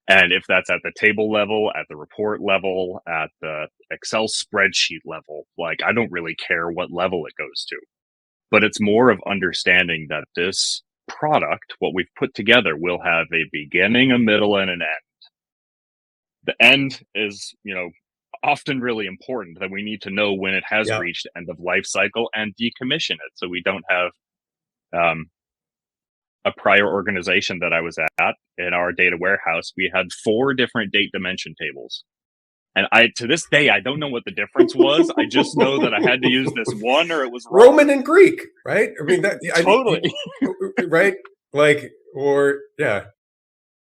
And if that's at the table level, at the report level, at the Excel spreadsheet level, like, I don't really care what level it goes to. But it's more of understanding that this product, what we've put together, will have a beginning, a middle, and an end. The end is, often really important that we need to know when it has Yeah. reached end of life cycle and decommission it, so we don't have um, a prior organization that I was at in our data warehouse. We had 4 different date dimension tables. And I, to this day, I don't know what the difference was. I just know that I had to use this one or it was wrong. Roman and Greek, right? I mean, I think, Totally. right? Like, or yeah.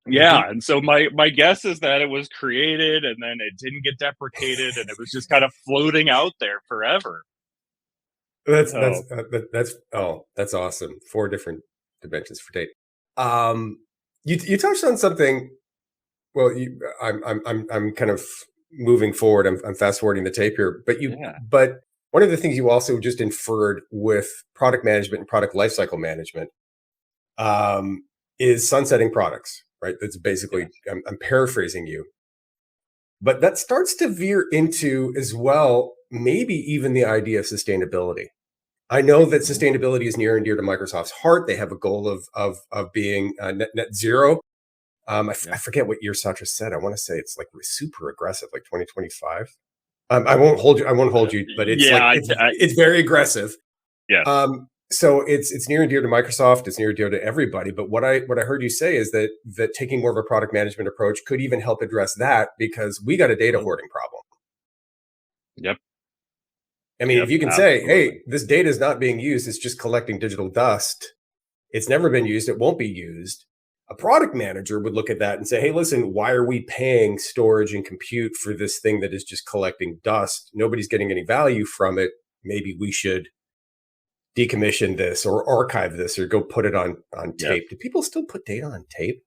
Yeah. And so my guess is that it was created and then it didn't get deprecated and it was just kind of floating out there forever. That's So that's awesome. 4 different dimensions for date. You touched on something. Well, I'm kind of moving forward. I'm fast forwarding the tape here, yeah. but one of the things you also just inferred with product management and product lifecycle management is sunsetting products, right? That's basically I'm paraphrasing you, but that starts to veer into as well, maybe even the idea of sustainability. I know that sustainability is near and dear to Microsoft's heart. They have a goal of being net zero. I forget what year Satya said. I want to say it's like super aggressive, like 2025. I won't hold you. I won't hold you, but it's it's very aggressive. Yes. So it's near and dear to Microsoft. It's near and dear to everybody. But what I heard you say is that taking more of a product management approach could even help address that, because we got a data hoarding problem. Yep. I mean, if you can say, hey, this data is not being used, it's just collecting digital dust. It's never been used. It won't be used. A product manager would look at that and say, hey, listen, why are we paying storage and compute for this thing that is just collecting dust? Nobody's getting any value from it. Maybe we should decommission this or archive this or go put it on tape. Do people still put data on tape?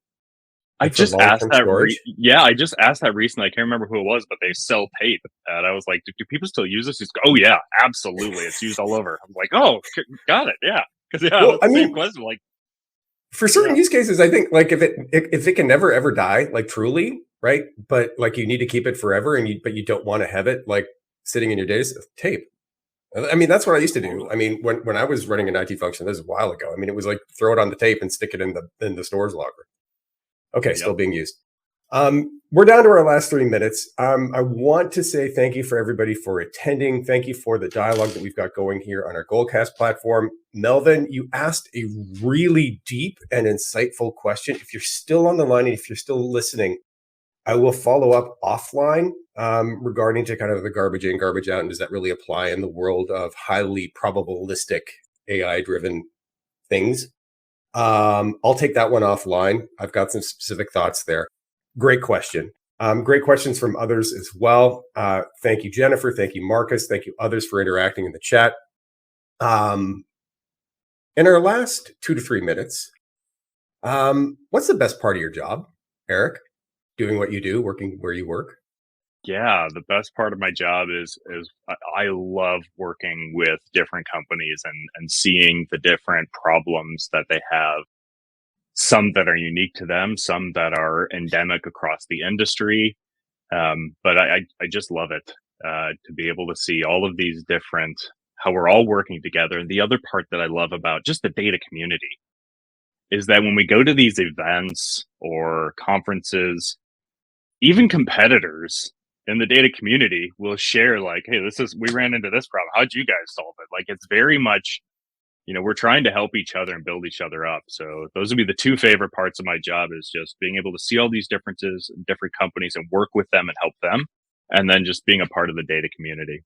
I just asked that. I just asked that recently. I can't remember who it was, but they sell tape, and I was like, "Do people still use this?" He's like, "Oh yeah, absolutely. It's used all over." I'm like, "Oh, got it, yeah." Because well, same question. Like, for certain use cases, I think like if it can never ever die, like truly, right? But like you need to keep it forever, but you don't want to have it like sitting in your data tape. I mean, that's what I used to do. I mean, when I was running an IT function, this is a while ago. I mean, it was like throw it on the tape and stick it in the storage locker. Okay, still being used. We're down to our last 3 minutes. I want to say thank you for everybody for attending. Thank you for the dialogue that we've got going here on our Goalcast platform. Melvin, you asked a really deep and insightful question. If you're still on the line and if you're still listening, I will follow up offline regarding to kind of the garbage in, garbage out, and does that really apply in the world of highly probabilistic AI-driven things? I'll take that one offline. I've got some specific thoughts there. Great question. Great questions from others as well. Thank you, Jennifer. Thank you, Marcus. Thank you, others, for interacting in the chat. In our last 2 to 3 minutes, what's the best part of your job, Erik? Doing what you do, working where you work? Yeah, the best part of my job is I love working with different companies and seeing the different problems that they have. Some that are unique to them, some that are endemic across the industry. But I just love it to be able to see all of these different, how we're all working together. And the other part that I love about just the data community is that when we go to these events or conferences, even competitors in the data community will share like, hey, we ran into this problem. How'd you guys solve it? Like, it's very much, we're trying to help each other and build each other up. So those would be the 2 favorite parts of my job, is just being able to see all these differences in different companies and work with them and help them. And then just being a part of the data community.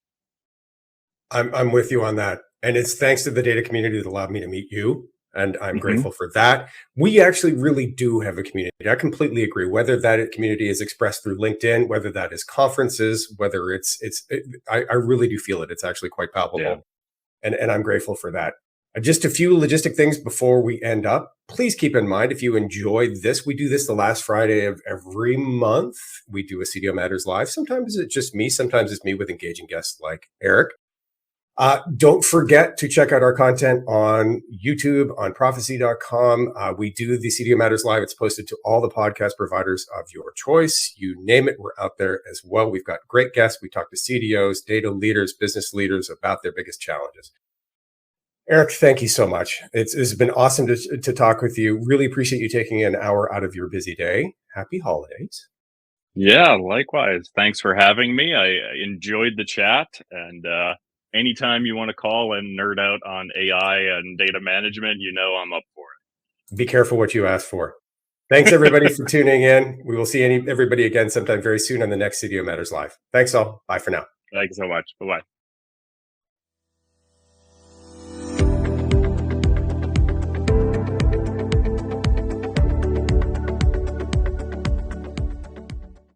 I'm with you on that. And it's thanks to the data community that allowed me to meet you. And I'm grateful for that. We actually really do have a community. I completely agree. Whether that community is expressed through LinkedIn, whether that is conferences, whether I really do feel it. It's actually quite palpable. Yeah. And I'm grateful for that. Just a few logistic things before we end up. Please keep in mind, if you enjoyed this, we do this the last Friday of every month. We do a CDO Matters Live. Sometimes it's just me. Sometimes it's me with engaging guests like Erik. Don't forget to check out our content on YouTube, on prophecy.com. We do the CDO Matters Live. It's posted to all the podcast providers of your choice. You name it, we're out there as well. We've got great guests. We talk to CDOs, data leaders, business leaders about their biggest challenges. Erik, thank you so much. It's been awesome to talk with you. Really appreciate you taking an hour out of your busy day. Happy holidays. Yeah, likewise. Thanks for having me. I enjoyed the chat. And anytime you want to call and nerd out on AI and data management, I'm up for Be careful what you ask for. Thanks, everybody, for tuning in. We will see everybody again sometime very soon on the next CDO Matters Live. Thanks all. Bye for now. it. Thanks so much. Bye bye.